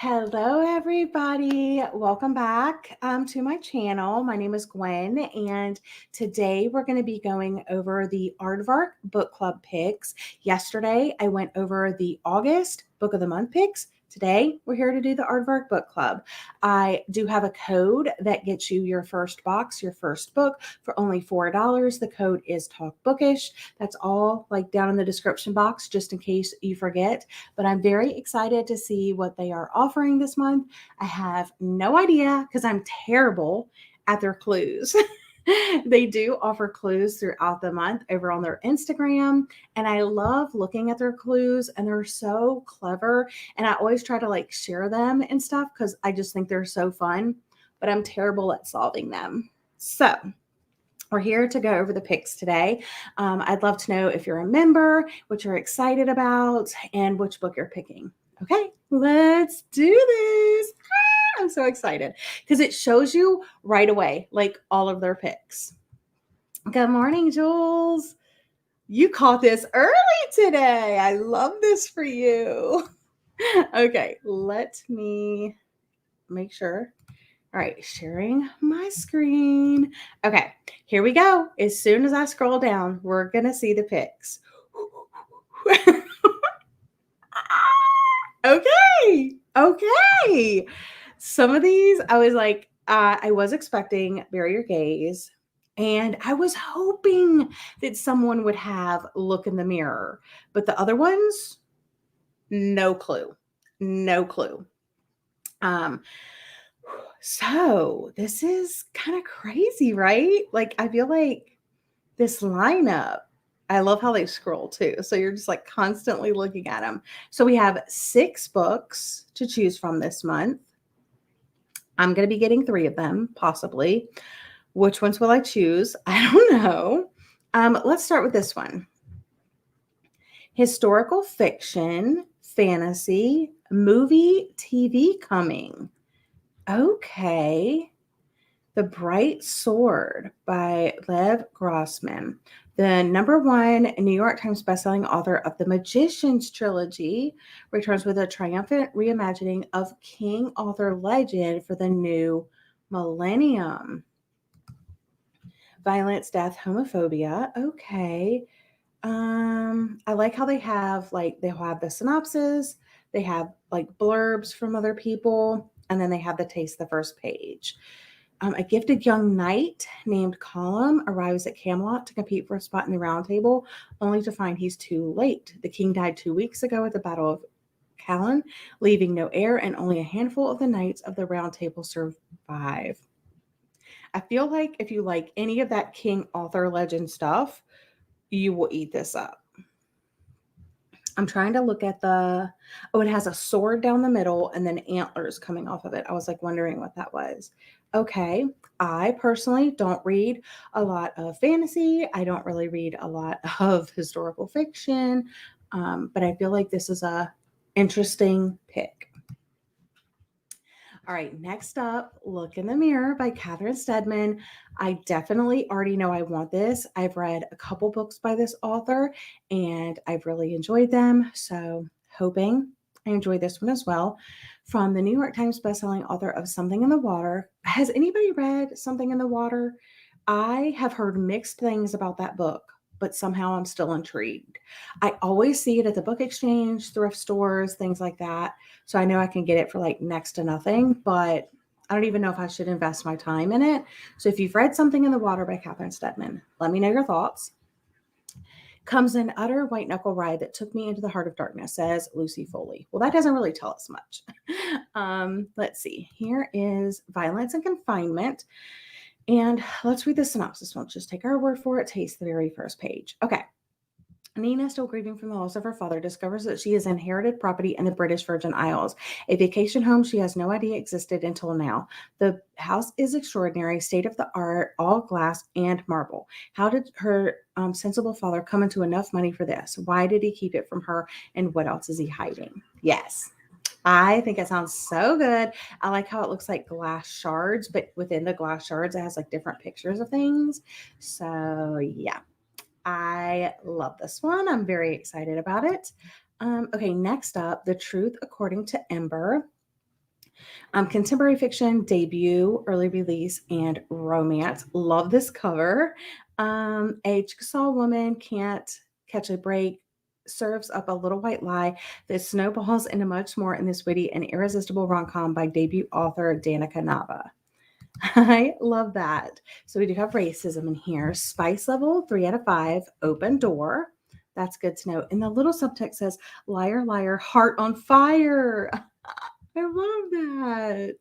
Hello, everybody. Welcome back to my channel. My name is Gwen, and today we're going to be going over the Aardvark book club picks. Yesterday, I went over the August book of the month picks. Today, we're here to do the Aardvark book club. I do have a code that gets you your first box, your first book for only $4. The code is Talk Bookish. That's all like down in the description box, just in case you forget. But I'm very excited to see what they are offering this month. I have no idea because I'm terrible at their clues. They do offer clues throughout the month over on their Instagram, and I love looking at their clues, and they're so clever, and I always try to like share them and stuff because I just think they're so fun, but I'm terrible at solving them. So we're here to go over the picks today. I'd love to know if you're a member, what you're excited about, and which book you're picking. Okay, let's do this. I'm so excited because it shows you right away, like all of their picks. Good morning, Jules. You caught this early today. I love this for you. Okay, let me make sure. All right, sharing my screen. Okay, here we go. As soon as I scroll down, we're going to see the picks. Okay. Some of these, I was like, I was expecting Bury Your Gaze, and I was hoping that someone would have Look in the Mirror, but the other ones, no clue. No clue. So this is kind of crazy, right? Like, I feel like this lineup, I love how they scroll too. So you're just like constantly looking at them. So we have 6 books to choose from this month. I'm going to be getting 3 of them, possibly. Which ones will I choose? I don't know. Let's start with this one. Historical fiction, fantasy, movie, TV coming. Okay. The Bright Sword by Lev Grossman, the #1 New York Times bestselling author of the Magician's trilogy, returns with a triumphant reimagining of King Arthur legend for the new millennium. Violence, death, homophobia. Okay. I like how they have the synopsis, they have like blurbs from other people, and then they have the taste the first page. A gifted young knight named Colum arrives at Camelot to compete for a spot in the round table, only to find he's too late. The king died 2 weeks ago at the Battle of Callan, leaving no heir, and only a handful of the knights of the round table survive. I feel like if you like any of that King Arthur legend stuff, you will eat this up. I'm trying to look at it has a sword down the middle and then antlers coming off of it. I was like wondering what that was. Okay. I personally don't read a lot of fantasy. I don't really read a lot of historical fiction. But I feel like this is a interesting pick. All right, next up, Look in the Mirror by Catherine Steadman. I definitely already know I want this. I've read a couple books by this author and I've really enjoyed them. So, hoping I enjoy this one as well. From the New York Times bestselling author of Something in the Water. Has anybody read Something in the Water? I have heard mixed things about that book, but somehow I'm still intrigued. I always see it at the book exchange, thrift stores, things like that. So I know I can get it for like next to nothing, but I don't even know if I should invest my time in it. So if you've read Something in the Water by Catherine Steadman, let me know your thoughts. Comes an utter white knuckle ride that took me into the heart of darkness, says Lucy Foley. Well, that doesn't really tell us much. Let's see. Here is Violence and Confinement. And let's read the synopsis. Don't just take our word for it. Taste the very first page. Okay. Nina, still grieving from the loss of her father, discovers that she has inherited property in the British Virgin Isles, a vacation home she has no idea existed until now. The house is extraordinary, state of the art, all glass and marble. How did her sensible father come into enough money for this? Why did he keep it from her? And what else is he hiding? Yes. I think it sounds so good. I like how it looks like glass shards, but within the glass shards, it has like different pictures of things. So, yeah. I love this one. I'm very excited about it. Okay, next up, The Truth According to Ember. Contemporary fiction, debut, early release, and romance. Love this cover. A jigsaw woman can't catch a break, serves up a little white lie that snowballs into much more in this witty and irresistible rom-com by debut author Danica Nava. I love that. So we do have racism in here. Spice level, 3 out of 5. Open door. That's good to know. And the little subtext says, liar, liar, heart on fire. I love that.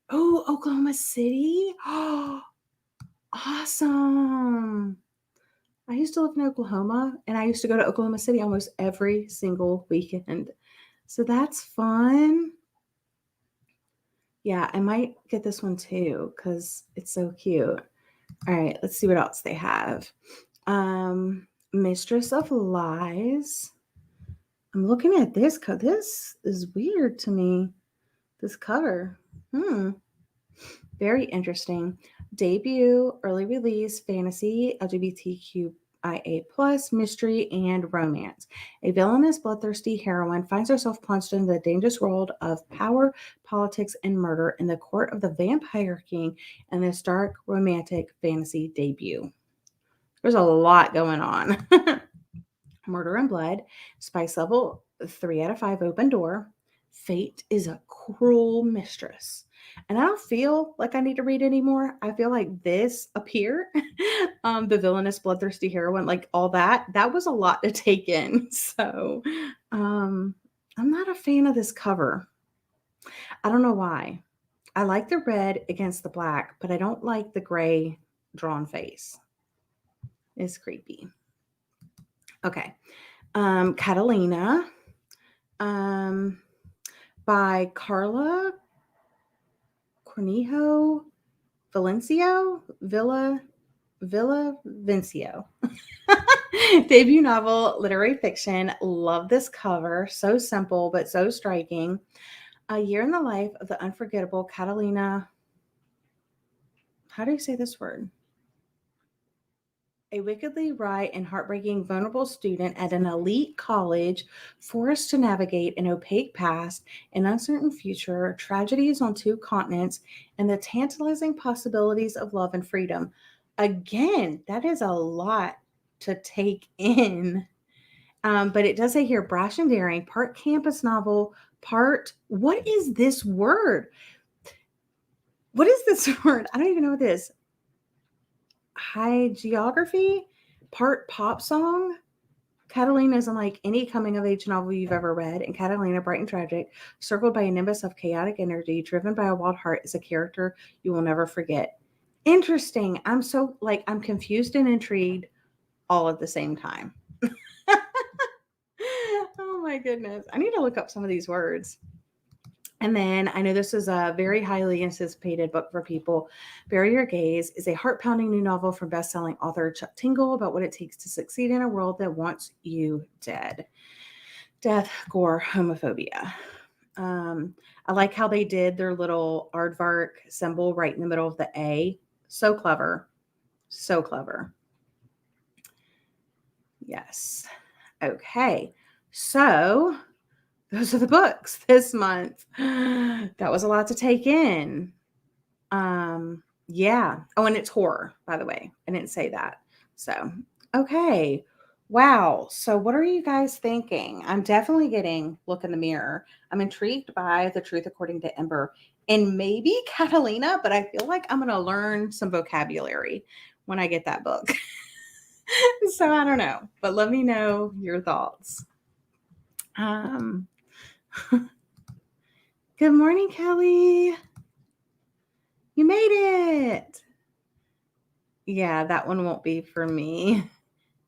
Oh, Oklahoma City. Oh, awesome. I used to live in Oklahoma and I used to go to Oklahoma City almost every single weekend. So that's fun. Yeah, I might get this one too because it's so cute. All right, let's see what else they have. Mistress of Lies. I'm looking at this. This is weird to me. This cover. Very interesting. Debut, early release, fantasy, LGBTQIA plus, mystery, and romance. A villainous, bloodthirsty heroine finds herself plunged into the dangerous world of power, politics, and murder in the court of the Vampire King in this dark, romantic fantasy debut. There's a lot going on. Murder and Blood, spice level 3 out of 5, open door. Fate is a cruel mistress. And I don't feel like I need to read anymore. I feel like this up here, the villainous, bloodthirsty heroine, like all that was a lot to take in. So I'm not a fan of this cover. I don't know why. I like the red against the black, but I don't like the gray drawn face. It's creepy. Okay. Catalina by Carla Cornejo Villa Vencio. Debut novel, literary fiction. Love this cover. So simple, but so striking. A year in the life of the unforgettable Catalina. How do you say this word? A wickedly wry and heartbreaking vulnerable student at an elite college, forced to navigate an opaque past, an uncertain future, tragedies on 2 continents, and the tantalizing possibilities of love and freedom. Again, that is a lot to take in. But it does say here brash and daring, part campus novel, part what is this word? What is this word? I don't even know what this is. High geography, part pop song. Catalina is unlike any coming of age novel you've ever read, and Catalina, bright and tragic, circled by a nimbus of chaotic energy, driven by a wild heart, is a character you will never forget. Interesting. I'm confused and intrigued all at the same time. Oh my goodness. I need to look up some of these words. And then I know this is a very highly anticipated book for people. Bury Your Gaze is a heart-pounding new novel from best-selling author Chuck Tingle about what it takes to succeed in a world that wants you dead. Death, gore, homophobia. I like how they did their little aardvark symbol right in the middle of the A. So clever. So clever. Yes. Okay. So those are the books this month. That was a lot to take in. Yeah. Oh, and it's horror, by the way. I didn't say that. So, okay. Wow. So, what are you guys thinking? I'm definitely getting look in the mirror. I'm intrigued by The Truth According to Ember and maybe Catalina, but I feel like I'm going to learn some vocabulary when I get that book. So, I don't know, but let me know your thoughts. Good morning, Kelly. You made it. Yeah, that one won't be for me.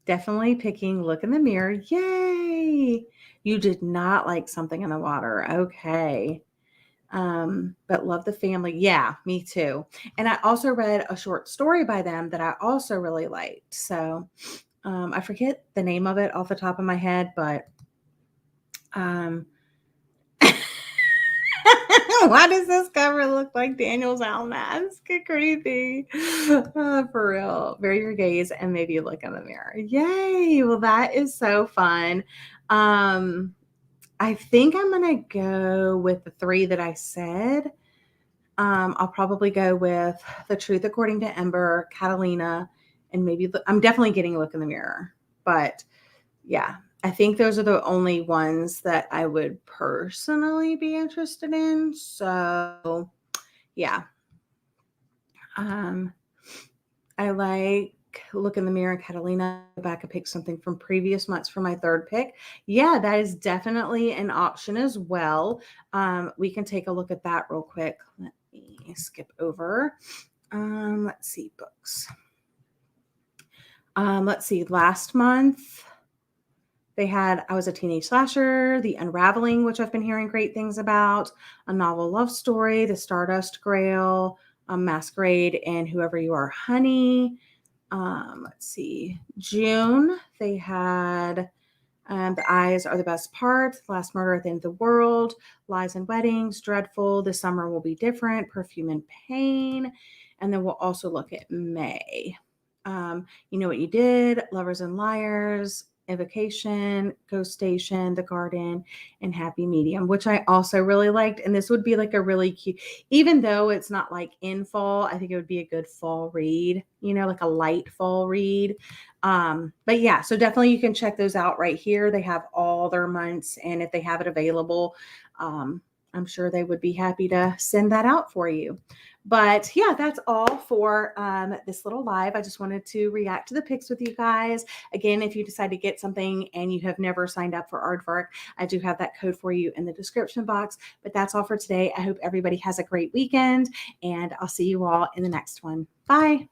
Definitely picking Look in the Mirror. Yay! You did not like Something in the Water. Okay. But love the family. Yeah, me too. And I also read a short story by them that I also really liked. So I forget the name of it off the top of my head, but why does this cover look like Daniel's owl mask? Creepy. For real. Bury Your Gaze and maybe look in the mirror. Yay. Well, that is so fun. I think I'm going to go with the 3 that I said. I'll probably go with The Truth According to Ember, Catalina, and maybe I'm definitely getting a Look in the Mirror. But yeah, I think those are the only ones that I would personally be interested in. So yeah. I like Look in the Mirror, Catalina. Go back and pick something from previous months for my 3rd pick. Yeah, that is definitely an option as well. We can take a look at that real quick. Let me skip over. Let's see, books. Let's see, last month they had I Was a Teenage Slasher, The Unraveling, which I've been hearing great things about, A Novel Love Story, The Stardust Grail, Masquerade, and Whoever You Are, Honey. Let's see, June, they had The Eyes Are the Best Part, Last Murder at the End of the World, Lies and Weddings, Dreadful, This Summer Will Be Different, Perfume and Pain. And then we'll also look at May. You Know What You Did, Lovers and Liars, Evocation, Ghost Station, The Garden, and Happy Medium, which I also really liked. And this would be like a really cute, even though it's not like in fall, I think it would be a good fall read, like a light fall read. But yeah, so definitely you can check those out right here. They have all their months, and if they have it available, I'm sure they would be happy to send that out for you. But yeah, that's all for this little live. I just wanted to react to the picks with you guys. Again, if you decide to get something and you have never signed up for Aardvark, I do have that code for you in the description box. But that's all for today. I hope everybody has a great weekend, and I'll see you all in the next one. Bye.